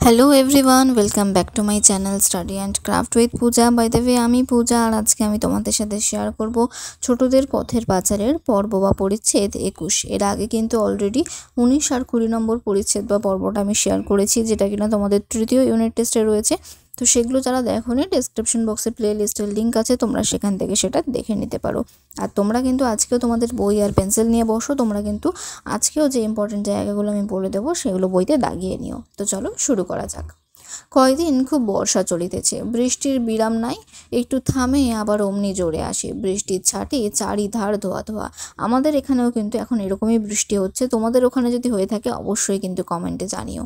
Hello everyone, welcome back to my channel study and craft with Puja. By the way, আমি পূজা, আর আজকে আমি তোমাদের সাথে শেয়ার করব ছোটদের পথের পাঁচালের পর্ব বা পরিচ্ছেদ 21। এর আগে কিন্তু অলরেডি 19 আর 20 নম্বর পরিচ্ছেদ বা পর্বটা আমি শেয়ার করেছি, যেটা কিনা তোমাদের তৃতীয় ইউনিট টেস্টে রয়েছে। তো সেগুলো যারা দেখোনি, ডেসক্রিপশন বক্সে প্লে লিস্টের লিঙ্ক আছে, তোমরা সেখান থেকে সেটা দেখে নিতে পারো। আর তোমরা কিন্তু আজকেও তোমাদের বই আর পেন্সিল নিয়ে বসো। তোমরা কিন্তু আজকেও যে ইম্পর্টেন্ট জায়গাগুলো আমি বলে দেবো সেগুলো বইতে দাগিয়ে নিও। তো চলো শুরু করা যাক। কয়দিন খুব বর্ষা চলিতেছে, বৃষ্টির বিরাম নাই, একটু থামে আবার অমনি জোরে আসে। বৃষ্টির ছাটে চারিধার ধোয়া ধোয়া। আমাদের এখানেও কিন্তু এখন এরকমই বৃষ্টি হচ্ছে। তোমাদের ওখানে যদি হয়ে থাকে অবশ্যই কিন্তু কমেন্টে জানিও।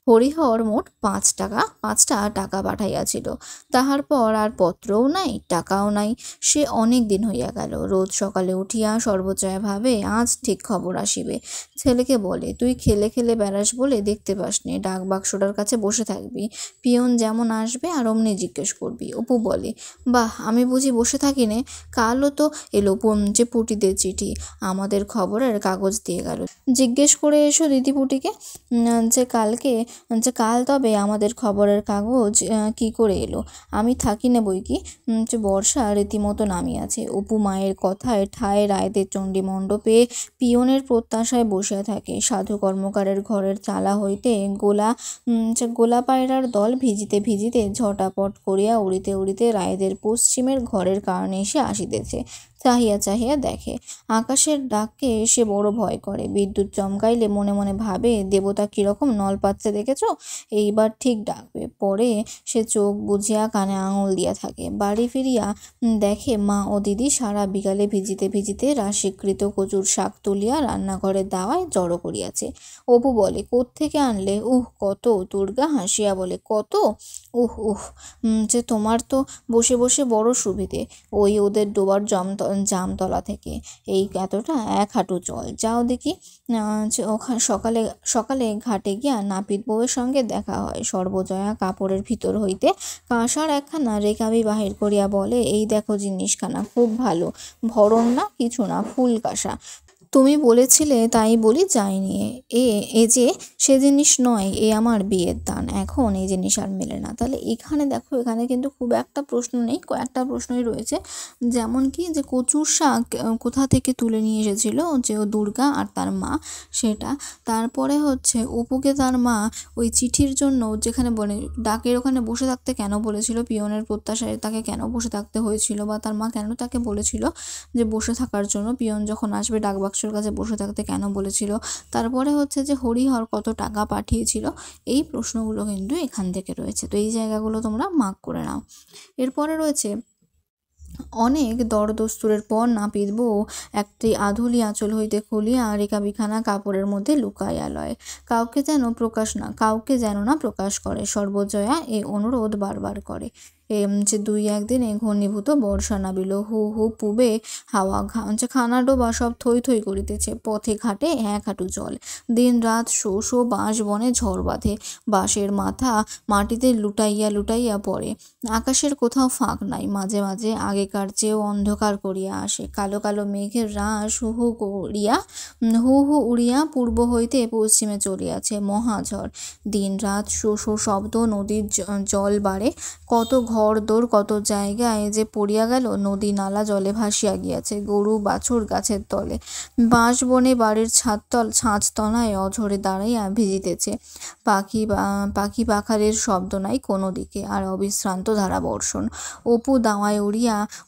হরিহর মোট 5টা টাকা পাঠাইয়াছিল, তাহার পর আর পত্রও নাই, টাকাও নাই। সে অনেক দিন হইয়া গেল। রোজ সকালে উঠিয়া সর্বজয়া ভাবে আজ ঠিক খবর আসিবে। ছেলেকে বলে, তুই খেলে খেলে বেড়াস বলে দেখতে পাসনি, ডাক বাক্সটার কাছে বসে থাকবি, পিয়ন যেমন আসবে আর অমনি জিজ্ঞেস করবি। অপু বলে, বাহ, আমি বুঝি বসে থাকি নে, কালও তো এলো যে পুটিদের চিঠি, আমাদের খবরের কাগজ দিয়ে গেল। জিজ্ঞেস করে এসো দিদিপুটিকে যে কাল তবে আমাদের খবরের কাগজ কি করে এলো। আমি থাকি না বই কি। যে বর্ষা রীতিমতো নামিয়াছে। অপু মায়ের কথায় ঠায় রায়দের চণ্ডী মণ্ডপে পিয়নের প্রত্যাশায় বসিয়া থাকে। সাধু কর্মকারের ঘরের চালা হইতে গোলা পায়রার দল ভিজিতে ভিজিতে ঝটাপট করিয়া উড়িতে উড়িতে রায়দের পশ্চিমের ঘরের কারণে এসে আসিতেছে। চাহিয়া চাহিয়া দেখে, আকাশের ডাককে সে বড় ভয় করে। বিদ্যুৎ চমকাইলে মনে মনে ভাবে, দেবতা কিরকম নল পাচ্ছে দেখেছ, এইবার ঠিক ডাকবে। পরে সে চোখ বুঝিয়া কানে আঙুল দিয়া থাকে। বাড়ি ফিরিয়া দেখে মা ও দিদি সারা বিকালে ভিজিতে ভিজিতে রাশিকৃত কচুর শাক তুলিয়া রান্নাঘরের দাওয়ায় জড়ো করিয়াছে। অপু বলে, কোত্থেকে আনলে? কত। দুর্গা হাসিয়া বলে, কত? যে তোমার তো বসে বসে বড় সুবিধে, ওই ওদের ডোবার জামতলা থেকে এই এতটা 1 হাঁটু জল। যাও দেখি। সকালে সকালে ঘাটে গিয়া নাপিত বউয়ের সঙ্গে দেখা হয়। সর্বজয়া কাপড়ের ভিতর হইতে কাঁসার একখানা রেকাবি বাহির করিয়া বলে, এই দেখো জিনিসখানা, খুব ভালো, ভরণ না কিছু না, ফুল কাঁসা। তুমি বলেছিলে তাই বলি যায়নি। এ যে সে জিনিস নয়, এ আমার বিয়ের দান, এখন এই জিনিস আর মেলে না। তাহলে এখানে দেখো, এখানে কিন্তু খুব একটা প্রশ্ন নেই, কয়েকটা প্রশ্নই রয়েছে। যেমন কি, যে কচুর শাক কোথা থেকে তুলে নিয়ে এসেছিল যে ও দুর্গা আর তার মা, সেটা। তারপরে হচ্ছে অপুকে তার মা ওই চিঠির জন্য যেখানে বলে ডাকের ওখানে বসে থাকতে কেন বলেছিল, পিয়নের প্রত্যাশায় তাকে কেন বসে থাকতে হয়েছিল, বা তার মা কেন তাকে বলেছিল যে বসে থাকার জন্য, পিয়ন যখন আসবে ডাক বাক্সের কাছে বসে থাকতে কেন বলেছিল। তারপরে হচ্ছে যে হরিহর কত টাকা পাঠিয়েছিল। এই প্রশ্নগুলো কিন্তু এখান থেকে রয়েছে। তো এই জায়গাগুলো তোমরা মার্ক করে নাও। এরপরে রয়েছে, অনেক দরদস্তুরের পর নাপিত বউ একটি আধুলি আঁচল হইতে খুলিয়া রেকাবিখানা কাপড়ের মধ্যে লুকাইয়া লয়, কাউকে যেন না প্রকাশ করে। সর্বজয়া এই অনুরোধ বারবার করে। যে 2-1 দিনে ঘনীভূত বর্ষা নামিল। হু হু পুবে হাওয়া, খানা ডোবা সব থই থই করিতেছে। পথে ঘাটে 1 হাঁটু জল। দিন রাত শো বাঁশ বনে ঝড় বাঁধে। বাঁশের মাথা মাটিতে লুটাইয়া লুটাইয়া পড়ে। আকাশের কোথাও ফাঁক নাই। মাঝে মাঝে আগেকার চেয়েও অন্ধকার করিয়া আসে। কালো কালো মেঘের রাশ হু হু উড়িয়া পূর্ব হইতে পশ্চিমে চলিয়াছে। মহাঝড়। দিন রাত শো শব্দ। নদীর জল বাড়ে। কত ঘর দোর, কত জায়গায় যে পড়িয়া গেল। নদী নালা জলে ভাসিয়া গিয়াছে। গরু বাছুর গাছের তলে। বাঁশ বনে বাড়ির ছাঁচতলায় অঝরে দাঁড়াইয়া ভিজিতেছে। পাখি পাখারের শব্দ নাই কোনো দিকে, আর অবিশ্রান্ত ধারা বর্ষণ। অপু দাওয়ায়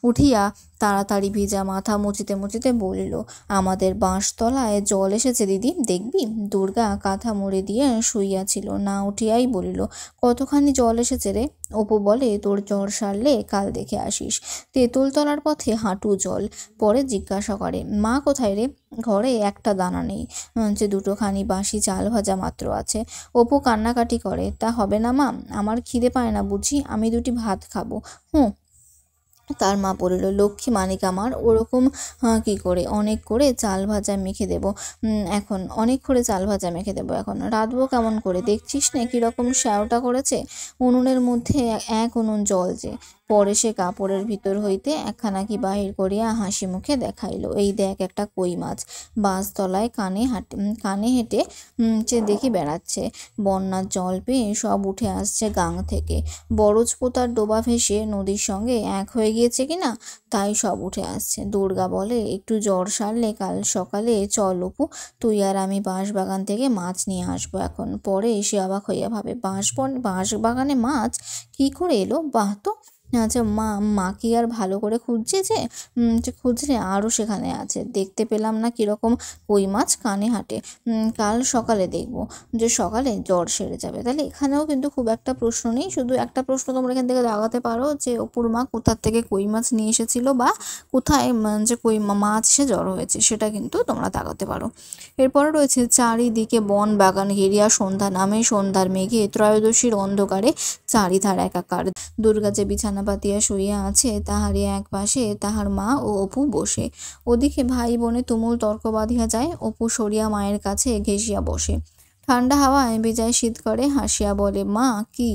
উঠিয়া তাড়াতাড়ি ভিজা মাথা মুছিতে মুছিতে বলিল, আমাদের বাঁশতলায় জল এসেছে দিদি, দেখবি। দুর্গা কাঁথা মুড়ি দিয়ে শুইয়াছিল, না উঠিয়াই বলিল, কতখানি জল এসেছে রে? অপু বলে, তোর জ্বর সারলে কাল দেখে আসিস। তেঁতুলতলার পথে হাঁটু জল। পরে জিজ্ঞাসা করে, মা কোথায় রে? ঘরে একটা দানা নেই, যে 2খানি বাসি চাল ভাজা মাত্র আছে। অপু কান্নাকাটি করে, তা হবে না মা, আমার খিদে পায় না বুঝি, আমি 2টি ভাত খাবো। তার মা বলিল, লক্ষ্মী মানিক আমার, ওরকম কি করে, অনেক করে চাল ভাজা মেখে দেবো এখন, এখন রাঁধবো কেমন করে, দেখছিস না কীরকম শ্যাওটা করেছে। উনুনের মধ্যে 1 উনুন জল যে, পরে সে কাপড়ের ভিতর হইতে একখানা কি বাহির করিয়া হাসি মুখে দেখাইল, এই দেখ একটা কই মাছ বাঁশতলায় কানে হেঁটে দেখি বেড়াচ্ছে। বন্যার জল পেয়ে সব উঠে আসছে গাং থেকে। বরজ পোতার ডোবা ভেসে নদীর সঙ্গে এক হয়ে গিয়েছে কিনা তাই সব উঠে আসছে। দুর্গা বলে, একটু জ্বর সারলে কাল সকালে চল অপু, তুই আর আমি বাঁশবাগান থেকে মাছ নিয়ে আসবো এখন। পরে এসে অবাক হইয়া ভাবে, বাঁশবাগানে মাছ কি করে এলো? বাহ তো। আচ্ছা, মা কি আর ভালো করে খুঁজছে যে খুঁজলে আরও সেখানে আছে, দেখতে পেলাম না কীরকম কই মাছ কানে হাঁটে। কাল সকালে দেখব, যে সকালে জ্বর সেরে যাবে। তাহলে এখানেও কিন্তু খুব একটা প্রশ্ন নেই, শুধু একটা প্রশ্ন তোমরা এখান থেকে দাগাতে পারো যে অপুর মা কোথার থেকে কই মাছ নিয়ে এসেছিল বা কোথায় যে কই মাছ এসে জ্বর হয়েছে সেটা কিন্তু তোমরা দাগাতে পারো। এরপরে রয়েছে, চারিদিকে বন বাগান ঘেরিয়া সন্ধ্যা নামে, সন্ধ্যার মেঘে ত্রয়োদশীর অন্ধকারে চারিধার একাকার। দুর্গা যে বিছানা পাতিয়া শুইয়া আছে তাহারই এক পাশে তাহার মা ও অপু বসে। ওদিকে ভাই বোনে তুমুল তর্ক বাঁধিয়া যায়। অপু সরিয়া মায়ের কাছে ঘেঁষিয়া বসে। ঠান্ডা হাওয়ায় বেজায় শীত করে। হাসিয়া বলে, মা কি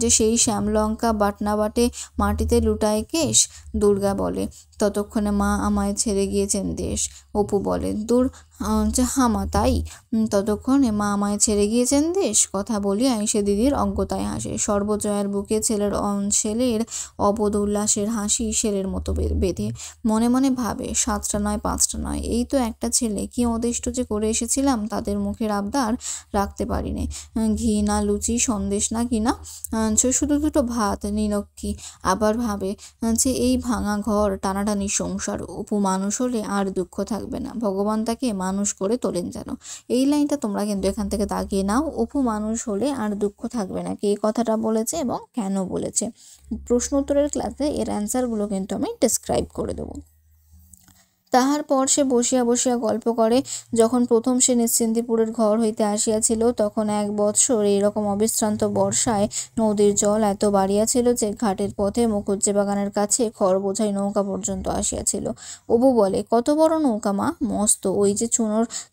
যে সেই শ্যামলঙ্কা বাটনা বাটে মাটিতে লুটায় কেশ? দুর্গা বলে, ততক্ষণে মা আমায় ছেড়ে গিয়েছেন দেশ। অপু বলে, দূর যে হামা তাই? ততক্ষণে মা আমায় ছেড়ে গিয়েছেন দেশ? কথা বলিয়া সে দিদির অজ্ঞতায় হাসে। সর্বজয়ার বুকে ছেলের অবোধ উল্লাসের হাসি শেলের মতো বেঁধে। মনে মনে ভাবে, 7টা নয় 5টা নয়, এই তো একটা ছেলে, কি অদিষ্ট যে করে এসেছিলাম তাদের মুখের আবদার রাখতে পারিনি। ঘি না লুচি, সন্দেশ না কিনা, শুধু দুটো ভাত, নিরক্ষী। আবার ভাবে যে এই ভাঙা ঘর, টানাটানি সংসার, অপু মানুষ হলে আর দুঃখ থাকবে না, ভগবান তাকে মানুষ করে তোলেন যেন। এই লাইনটা তোমরা কিন্তু এখান থেকে দাগিয়ে নাও, অপু মানুষ হলে আর দুঃখ থাকবে না। কে কথাটা বলেছে এবং কেন বলেছে? প্রশ্ন উত্তরের ক্লাসে এর অ্যান্সারগুলো কিন্তু আমি ডেসক্রাইব করে দেবো। তাহার পর সে বসিয়া বসিয়া গল্প করে। যখন প্রথম সে নিশ্চিন্তিপুরের ঘর হইতে আসিয়াছিল তখন 1 বৎসর এইরকম অবিশ্রান্ত বর্ষায় নদীর জল এত বাড়িয়াছিল যে ঘাটের পথে মুখুজ্জে বাগানের কাছে খড় বোঝাই নৌকা পর্যন্ত আসিয়াছিল। অবু বলে, কত বড় নৌকা মা? মস্ত, ওই যে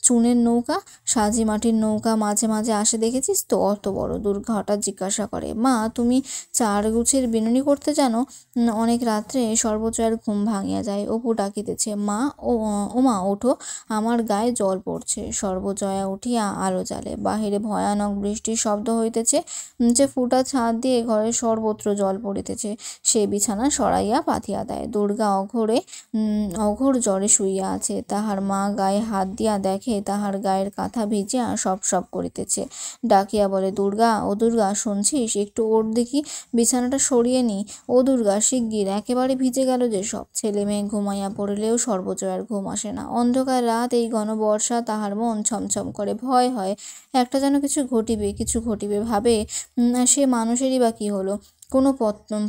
চুনের নৌকা, সাজি মাটির নৌকা মাঝে মাঝে আসে, দেখেছিস তো? অত বড়। দুর্গা হঠাৎ জিজ্ঞাসা করে, মা তুমি 4 গুছির বিনুনি করতে জানো? অনেক রাত্রে সর্বজয়ার ঘুম ভাঙিয়া যায়। অপু ডাকিতেছে, মা ও মা ওঠো, আমার গায়ে জল পড়ছে। সর্বজয়া উঠিয়া আলো জ্বালে। বাহিরে ভয়ানক বৃষ্টির শব্দ হইতেছে, যে ফুটা ছাদ দিয়ে ঘরে সর্বত্র জল পড়িতেছে। সে বিছানা সরাইয়া পাতিয়া দেয়। দুর্গা অঘোর জ্বরে শুইয়া আছে। তাহার মা গায়ে হাত দিয়া দেখে তাহার গায়ের কাঁথা ভিজিয়া সপ করিতেছে। ডাকিয়া বলে, দুর্গা, ও দুর্গা, শুনছিস? একটু ওর দেখি, বিছানাটা সরিয়ে নি। ও দুর্গা, শিগগির, একেবারে ভিজে গেল যে সব। ছেলে মেয়ে ঘুমাইয়া পড়িলেও সর্বজয়ার ঘুম আসে না। অন্ধকার রাত, এই ঘন বর্ষা, তাহার মন ছমছম করে, ভয় হয়। একটা যেন কিছু ঘটিবে ভাবে। সে মানুষেরই বা কি হলো? কোনো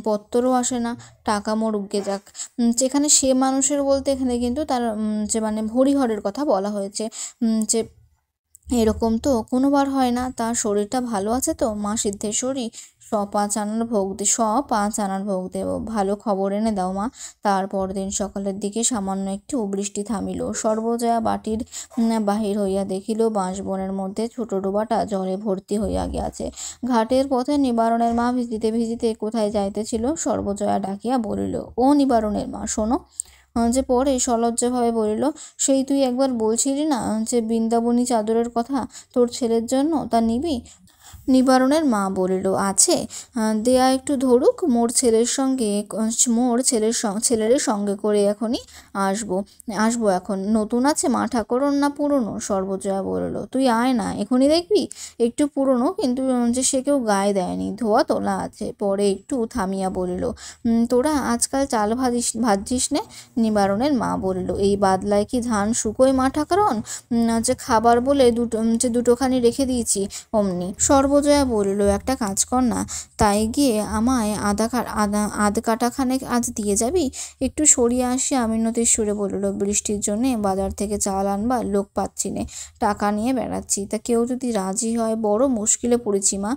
পত্তরও আসে না। টাকা মরুগ্গে যাক। যেখানে সে মানুষের বলতে এখানে কিন্তু তার যে হরিহরের কথা বলা হয়েছে, যে এরকম তো কোনোবার হয় না। তার শরীরটা ভালো আছে তো? মা সিদ্ধেশ্বরী, 5 আনার ভোগ দেব। ভালো খবর এনে দাও মা। তার পরদিন সকালের দিকে সামান্য একটু বৃষ্টি থামিল। সর্বজয়া বাটির বাহির হইয়া দেখিল বাঁশবনের মধ্যে ছোট ডোবাটা জলে ভর্তি হইয়া গিয়াছে। ঘাটের পথে নিবারণের মা ভিজিতে ভিজিতে কোথায় যাইতেছিল। সর্বজয়া ডাকিয়া বলিল, ও নিবারণের মা, শোনো। যে পরে সলজ্জভাবে বলিল, সেই তুই একবার বলছিলি না যে বৃন্দাবনী চাদরের কথা তোর ছেলের জন্য, তা নিবি? নিবারণের মা বলিল, আছে, দেয়া একটু ধরুক, মোর ছেলের সঙ্গে করে এখনই আসবো এখন। নতুন আছে মা ঠাকুরন না পুরনো? সর্বজয়া বলিল, তুই আয় না, এখনই দেখবি। একটু পুরনো, কিন্তু যে সে কেউ গায়ে দেয়নি, ধোয়া তোলা আছে। পরে একটু থামিয়া বলিল, তোরা আজকাল চাল ভাজিস নে? নিবারণের মা বলিল, এই বাদলায় কি ধান শুকোয় মা ঠাকুরন? যে খাবার বলে দুটোখানি রেখে দিয়েছি অমনি। সর্বজয়া বলিল, একটা কাজ কর না, তাই গিয়ে আমায় আধ কাটাখানেক আজ দিয়ে যাবি? একটু সরিয়ে আসিয়া মিনতির সুরে বলিল, বৃষ্টির জন্যে বাজার থেকে চাল আনবার লোক পাচ্ছি নে, টাকা নিয়ে বেড়াচ্ছি, তা কেউ যদি রাজি হয়। বড় মুশকিলে পড়েছি মা।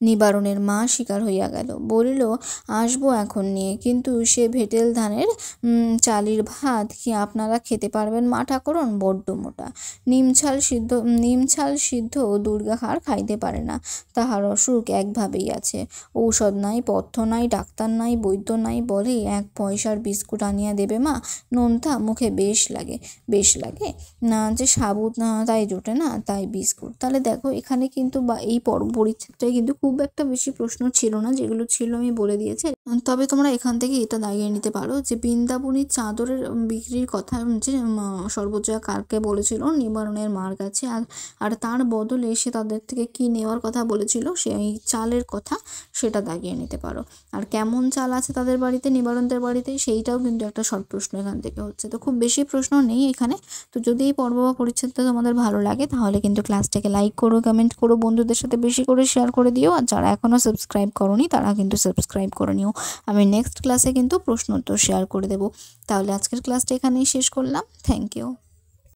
নিবারণের মা শিকার হইয়া গেল, বলিল আসবো এখন নিয়ে, কিন্তু সে ভেটেল ধানের চালির ভাত কি আপনারা খেতে পারবেন মা ঠাকুরন? বড্ড মোটা। নিমছাল সিদ্ধ দুর্গাহার খাইতে পারে না, তাহার অসুখ একভাবেই আছে। ঔষধ নাই, পথ্য নাই, ডাক্তার নাই, বৈদ্য নাই, বলে 1 পয়সার বিস্কুট আনিয়া দেবে মা, নোনতা মুখে বেশ লাগে। বেশ লাগে না যে সাবু তাই জোটে না, তাই বিস্কুট। তাহলে দেখো এখানে কিন্তু বা এই পরিচ্ছেদটায় কিন্তু খুব একটা বেশি প্রশ্ন ছিল না, যেগুলো ছিল আমি বলে দিয়েছি। তবে তোমরা এখান থেকে এটা দাগিয়ে নিতে পারো যে বৃন্দাবনী চাদরের বিক্রির কথা যে সর্বজয়া কারকে বলেছিল, নিবারণের মার কাছে, আর তার বদলে সে তাদের থেকে কি নেওয়ার কথা বলেছিল, সেই চালের কথা, সেটা দাগিয়ে নিতে পারো। আর কেমন চাল আছে তাদের বাড়িতে, নিবারণদের বাড়িতে, সেইটাও কিন্তু একটা শর্ট প্রশ্ন এখান থেকে হচ্ছে। তো খুব বেশি প্রশ্ন নেই এখানে। তো যদি এই পর্ব বা পরিচ্ছেদটা তোমাদের ভালো লাগে তাহলে কিন্তু ক্লাসটাকে লাইক করো, কমেন্ট করো, বন্ধুদের সাথে বেশি করে শেয়ার করে দিও। আর যারা এখনও সাবস্ক্রাইব করোনি তারা কিন্তু সাবস্ক্রাইব করে নিও। আমি নেক্সট ক্লাসে কিন্তু প্রশ্ন উত্তর শেয়ার করে দেবো। তাহলে আজকের ক্লাসটা এখানেই শেষ করলাম। Thank you.